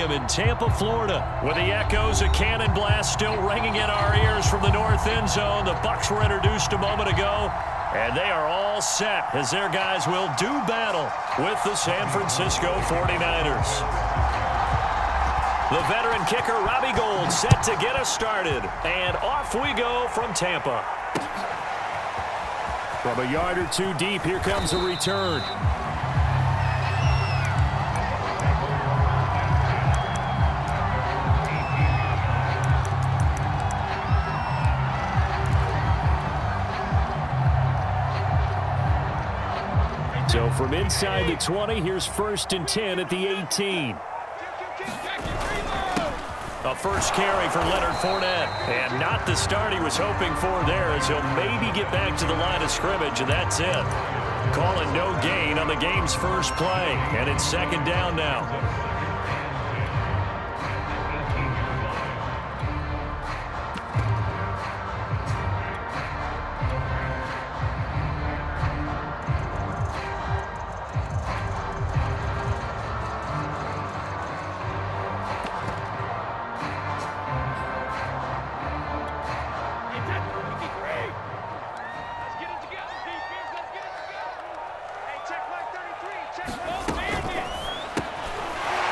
Stadium in Tampa, Florida. With the echoes of cannon blast still ringing in our ears from the north end zone, the Bucs were introduced a moment ago, and they are all set as their guys will do battle with the San Francisco 49ers. The veteran kicker, Robbie Gould, set to get us started, and off we go from Tampa. From a yard or two deep, here comes a return. So from inside the 20, here's 1st and 10 at the 18. A first carry for Leonard Fournette. And not the start he was hoping for there, as he'll maybe get back to the line of scrimmage, and that's it. Calling no gain on the game's first play. And it's 2nd down now.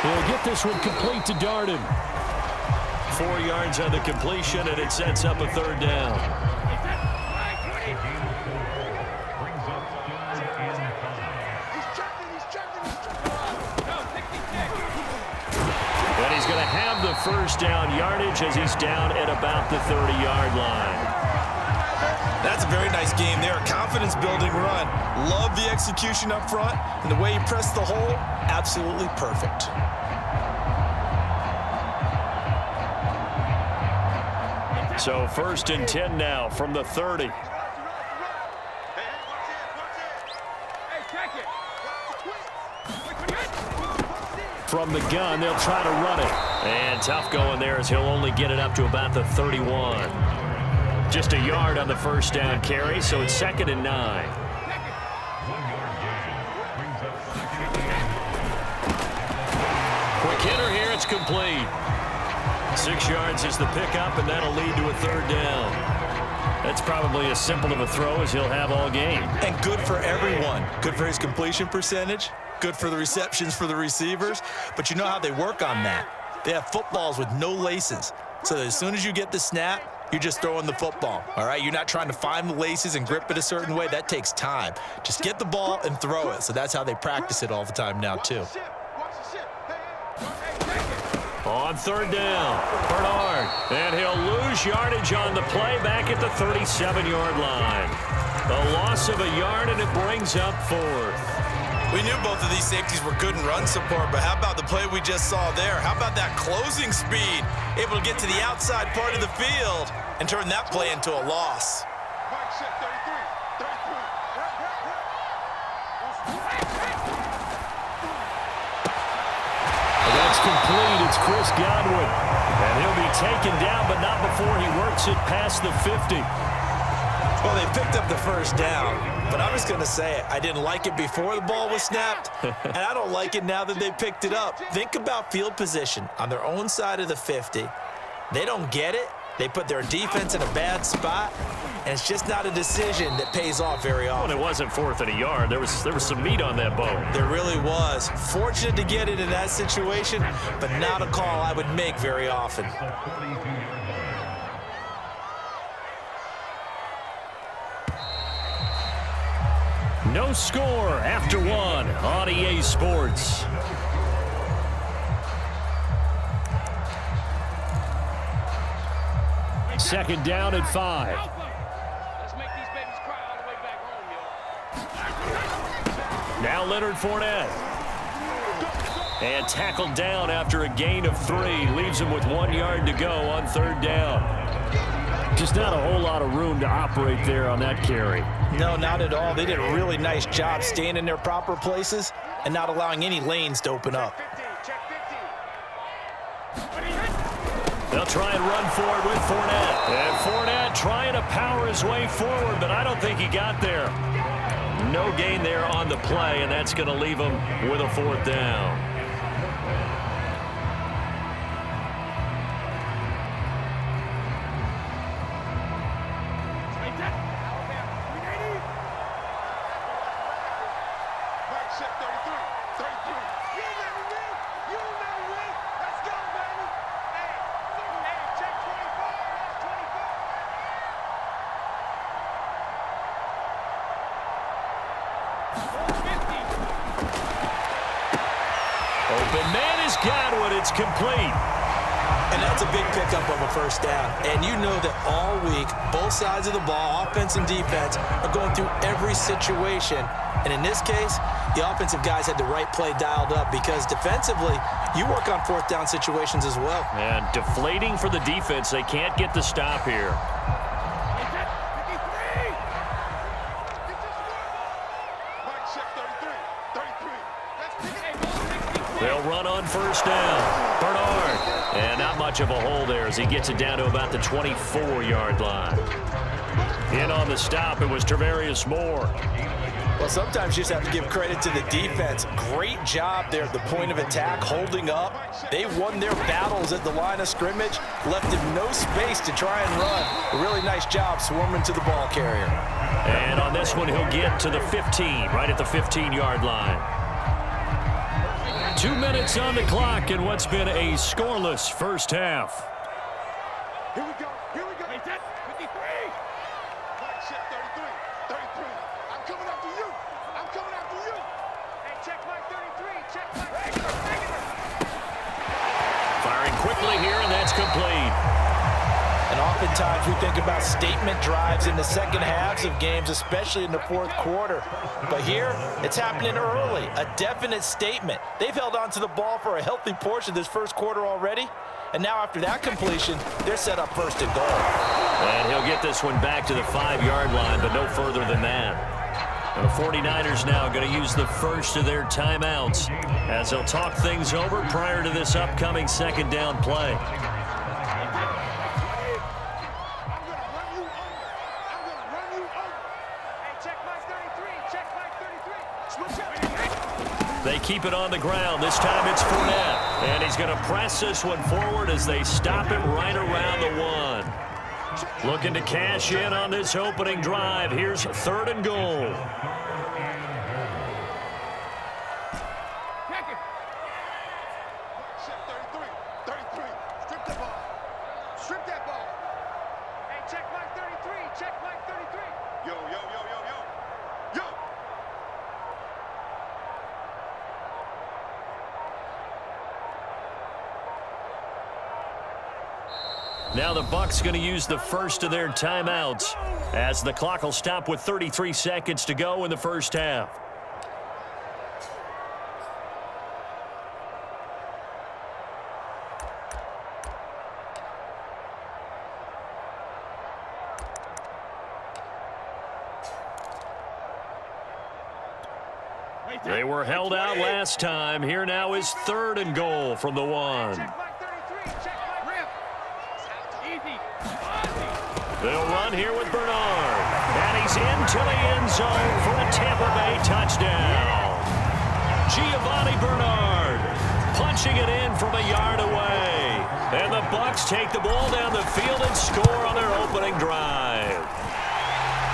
He'll get this one complete to Darden. 4 yards on the completion, and it sets up a 3rd down. And he's going to have the 1st down yardage as he's down at about the 30-yard line. That's a very nice game there. Confidence-building run. Love the execution up front, and the way he pressed the hole, absolutely perfect. So 1st and 10 now from the 30. From the gun, they'll try to run it. And tough going there as he'll only get it up to about the 31. Just a yard on the 1st down carry, so it's 2nd and 9. Quick hitter here, it's complete. 6 yards is the pickup, and that'll lead to a 3rd down. That's probably as simple of a throw as he'll have all game. And good for everyone. Good for his completion percentage. Good for the receptions for the receivers. But you know how they work on that. They have footballs with no laces. So that as soon as you get the snap, you're just throwing the football. All right? You're not trying to find the laces and grip it a certain way. That takes time. Just get the ball and throw it. So that's how they practice it all the time now, too. On 3rd down, Bernard. And he'll lose yardage on the play back at the 37-yard line. The loss of a yard, and it brings up 4th. We knew both of these safeties were good in run support, but how about the play we just saw there? How about that closing speed? Able to get to the outside part of the field and turn that play into a loss. That's complete. It's Chris Godwin. And he'll be taken down, but not before he works it past the 50. Well, they picked up the 1st down, but I'm just going to say it. I didn't like it before the ball was snapped, and I don't like it now that they picked it up. Think about field position on their own side of the 50. They don't get it. They put their defense in a bad spot, and it's just not a decision that pays off very often. Well, it wasn't 4th and a yard. There was some meat on that bone. There really was. Fortunate to get it in that situation, but not a call I would make very often. No score after 1 on EA Sports. Second down at 5. Let's make these babies cry all the way back home, yo. Now Leonard Fournette. And tackled down after a gain of 3. Leaves him with 1 yard to go on 3rd down. Just not a whole lot of room to operate there on that carry. No, not at all. They did a really nice job staying in their proper places and not allowing any lanes to open up. They'll try and run forward with Fournette. And Fournette trying to power his way forward, but I don't think he got there. No gain there on the play, and that's going to leave him with a 4th down. It's complete. And that's a big pickup of a first down. And you know that all week, both sides of the ball, offense and defense, are going through every situation. And in this case, the offensive guys had the right play dialed up because defensively, you work on fourth down situations as well. And deflating for the defense. They can't get the stop here. They'll run on first down. Bernard. And not much of a hole there as he gets it down to about the 24-yard line. In on the stop, it was Travarius Moore. Well, sometimes you just have to give credit to the defense. Great job there at the point of attack, holding up. They won their battles at the line of scrimmage, left him no space to try and run. A really nice job swarming to the ball carrier. And on this one, he'll get to the 15, right at the 15-yard line. 2 minutes on the clock in what's been a scoreless first half. Here we go. Hey, Ted, 53. Mike, check 33. I'm coming after you. Hey, check Mike 33. Check Mike. Firing quickly here, and that's complete. And oftentimes we think about statement drives in the second halves of games, especially in the fourth quarter. But here, it's happening early, a definite statement. They've held on to the ball for a healthy portion of this first quarter already. And now after that completion, they're set up first and goal. And he'll get this one back to the 5-yard line, but no further than that. And the 49ers now going to use the first of their timeouts as they'll talk things over prior to this upcoming second down play. They keep it on the ground. This time it's Fournette. And he's going to press this one forward as they stop it right around the 1. Looking to cash in on this opening drive. Here's 3rd and goal. Strip that ball. Hey, check Mike 33. Check Mike 33. Yo. Now the Bucs going to use the first of their timeouts as the clock will stop with 33 seconds to go in the first half. They were held out last time. Here now is 3rd and goal from the 1. Check Mike 33. Check Mike. Rip. Easy. They'll run here with Bernard. And he's into the end zone for a Tampa Bay touchdown. Giovanni Bernard punching it in from a yard away. And the Bucs take the ball down the field and score on their opening drive.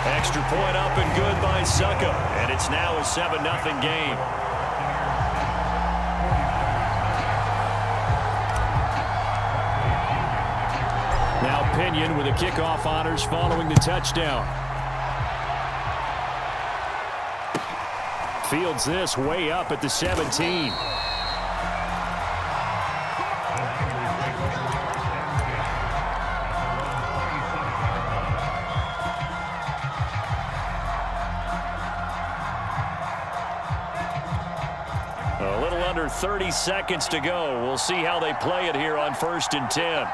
Extra point up and good by Succa. And it's now a 7-0 game. Now Pinion with the kickoff honors following the touchdown. Fields this way up at the 17. A little under 30 seconds to go. We'll see how they play it here on 1st and 10.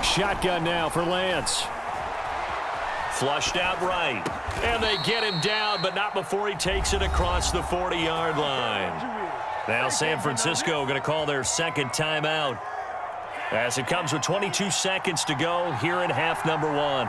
Shotgun now for Lance. Flushed out right. And they get him down, but not before he takes it across the 40-yard line. Now San Francisco going to call their second timeout as it comes with 22 seconds to go here in half number 1.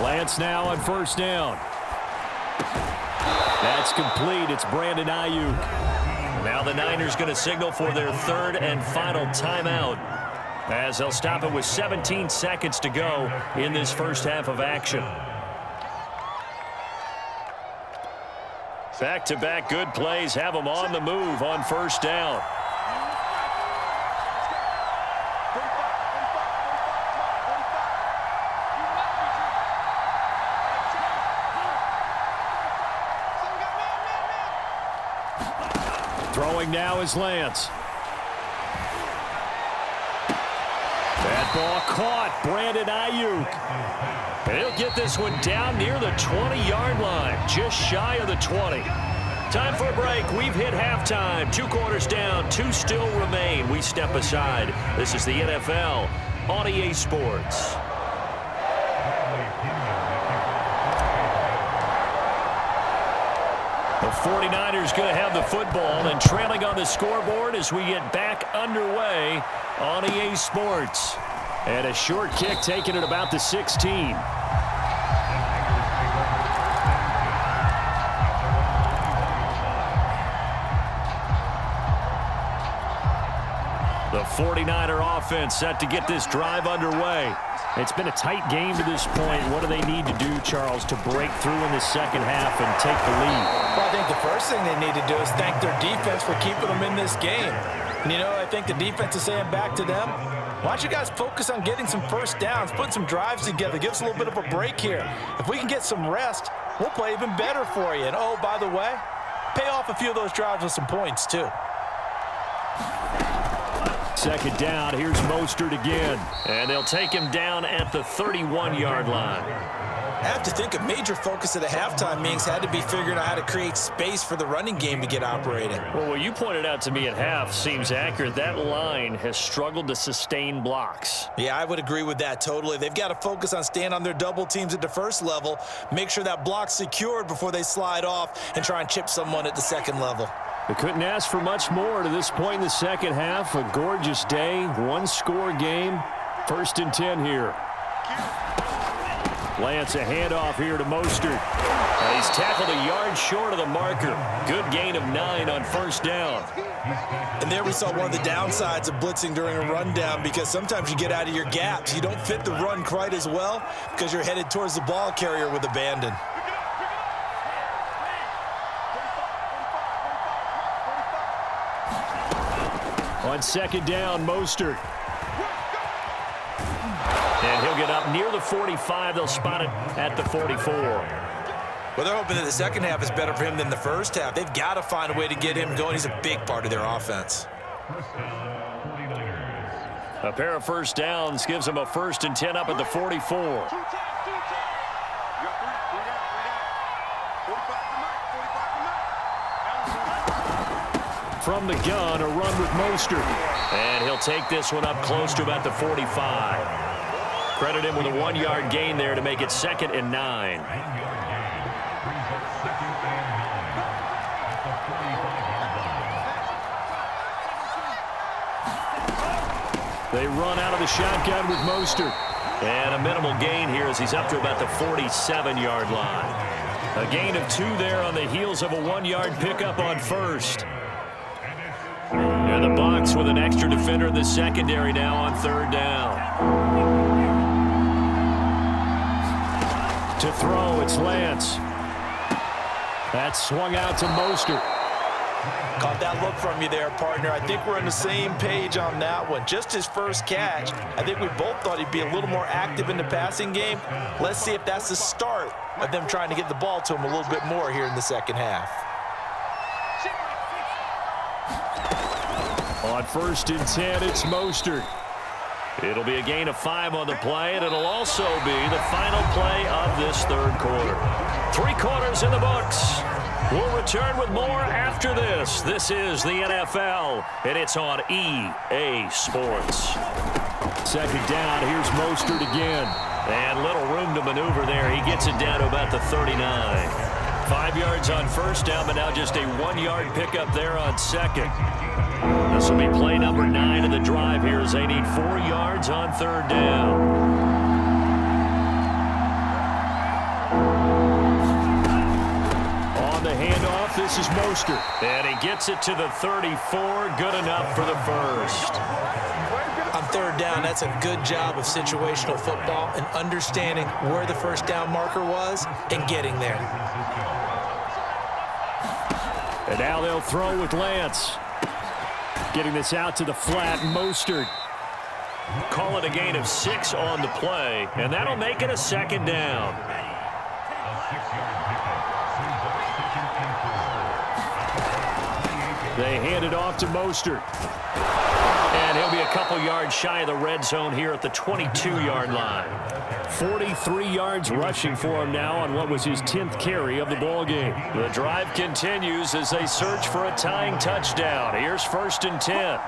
Lance now on first down. That's complete. It's Brandon Ayuk. Now the Niners going to signal for their 3rd and final timeout as they'll stop it with 17 seconds to go in this first half of action. Back-to-back good plays have them on the move on first down. Throwing now is Lance. That ball caught. Brandon Ayuk. And he'll get this one down near the 20-yard line, just shy of the 20. Time for a break. We've hit halftime. 2 quarters down, 2 still remain. We step aside. This is the NFL on EA Sports. The 49ers going to have the football and trailing on the scoreboard as we get back underway on EA Sports. And a short kick taken at about the 16. The 49er offense set to get this drive underway. It's been a tight game to this point. What do they need to do, Charles, to break through in the second half and take the lead? Well, I think the first thing they need to do is thank their defense for keeping them in this game. And, you know, I think the defense is saying back to them, why don't you guys focus on getting some first downs, putting some drives together, give us a little bit of a break here. If we can get some rest, we'll play even better for you. And, oh, by the way, pay off a few of those drives with some points, too. Second down, here's Mostert again. And they'll take him down at the 31-yard line. I have to think a major focus of the halftime meetings had to be figuring out how to create space for the running game to get operating. Well, what you pointed out to me at half seems accurate. That line has struggled to sustain blocks. Yeah, I would agree with that totally. They've got to focus on staying on their double teams at the first level, make sure that block's secured before they slide off and try and chip someone at the second level. They couldn't ask for much more to this point in the second half. A gorgeous day, one-score game. 1st and 10 here. Lance, a handoff here to Mostert. And he's tackled a yard short of the marker. Good gain of 9 on 1st down. And there we saw one of the downsides of blitzing during a rundown, because sometimes you get out of your gaps. You don't fit the run quite as well because you're headed towards the ball carrier with abandon. On 2nd down, Mostert. And he'll get up near the 45. They'll spot it at the 44. Well, they're hoping that the second half is better for him than the first half. They've got to find a way to get him going. He's a big part of their offense. A pair of first downs gives them a 1st and 10 up at the 44. From the gun, a run with Mostert. And he'll take this one up close to about the 45. Credit him with a 1-yard gain there to make it 2nd and 9. They run out of the shotgun with Mostert. And a minimal gain here as he's up to about the 47-yard line. A gain of 2 there on the heels of a 1-yard pickup on 1st. And the Bucs with an extra defender in the secondary now on 3rd down. To throw, it's Lance. That's swung out to Mostert. Caught that look from you there, partner. I think we're on the same page on that one. Just his first catch. I think we both thought he'd be a little more active in the passing game. Let's see if that's the start of them trying to get the ball to him a little bit more here in the second half. On 1st and 10, it's Mostert. It'll be a gain of 5 on the play, and it'll also be the final play of this 3rd quarter. 3 quarters in the books. We'll return with more after this. This is the NFL, and it's on EA Sports. 2nd down, here's Mostert again. And little room to maneuver there. He gets it down to about the 39. 5 yards on 1st down, but now just a 1-yard pickup there on 2nd. This will be play number 9 of the drive here as they need 4 yards on 3rd down. On the handoff, this is Mostert. And he gets it to the 34. Good enough for the 1st. On 3rd down, that's a good job of situational football and understanding where the 1st down marker was and getting there. And now they'll throw with Lance. Getting this out to the flat, Mostert. Call it a gain of 6 on the play, and that'll make it a 2nd down. They hand it off to Mostert. And he'll be a couple yards shy of the red zone here at the 22-yard line. 43 yards rushing for him now on what was his 10th carry of the ballgame. The drive continues as they search for a tying touchdown. Here's 1st and 10.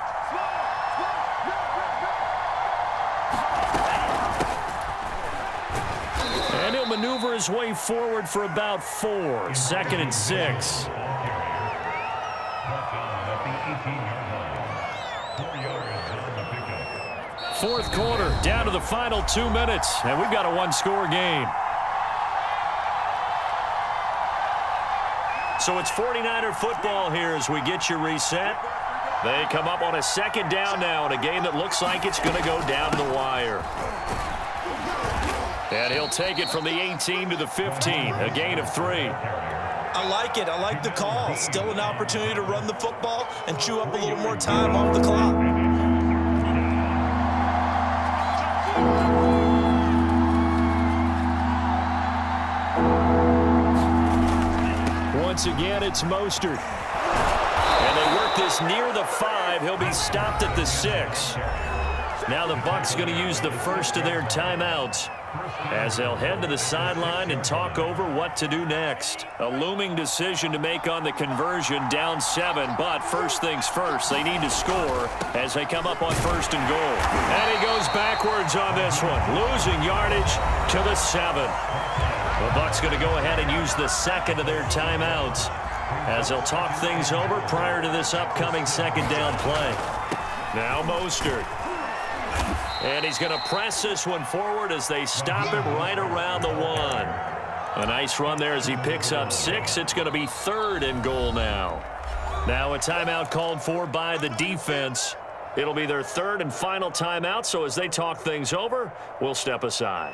And he'll maneuver his way forward for about 4. 2nd and 6. Fourth quarter, down to the final 2 minutes, and we've got a one-score game. So it's 49er football here as we get you reset. They come up on a 2nd down now in a game that looks like it's going to go down the wire. And he'll take it from the 18 to the 15, a gain of 3. I like it. I like the call. Still an opportunity to run the football and chew up a little more time off the clock. Once again, it's Mostert. And they work this near the 5. He'll be stopped at the 6. Now the Bucs going to use the first of their timeouts as they'll head to the sideline and talk over what to do next. A looming decision to make on the conversion, down 7, but first things first, they need to score as they come up on 1st and goal. And he goes backwards on this one, losing yardage to the 7. The Bucs going to go ahead and use the 2nd of their timeouts as they'll talk things over prior to this upcoming 2nd down play. Now Mostert. And he's going to press this one forward as they stop him right around the 1. A nice run there as he picks up 6. It's going to be 3rd and goal now. Now a timeout called for by the defense. It'll be their 3rd and final timeout, so as they talk things over, we'll step aside.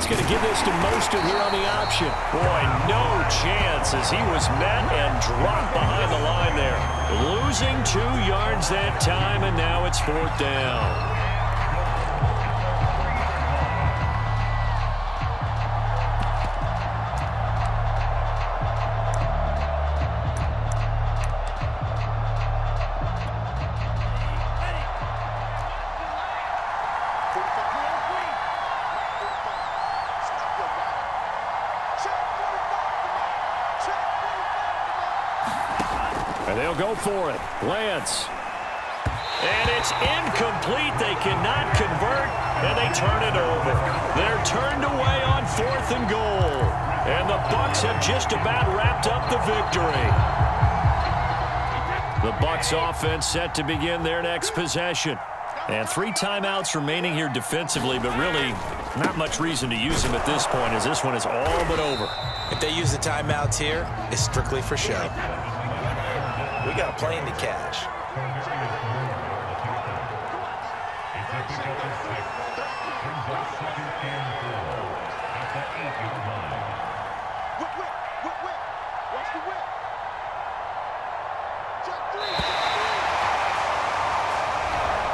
Going to give this to Mostert here on the option. Boy, no chance as he was met and dropped behind the line there. Losing 2 yards that time, and now it's 4th down. And they'll go for it. Lance. And it's incomplete. They cannot convert, and they turn it over. They're turned away on 4th and goal. And the Bucs have just about wrapped up the victory. The Bucs offense set to begin their next possession. And 3 timeouts remaining here defensively, but really not much reason to use them at this point as this one is all but over. If they use the timeouts here, it's strictly for show. We got a plane to catch.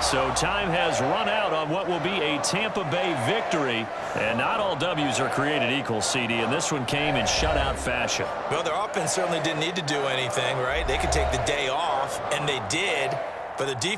So time has run out on what will be a Tampa Bay victory. And not all W's are created equal, CD, and this one came in shutout fashion. Well, their offense certainly didn't need to do anything, right? They could take the day off, and they did. But the defense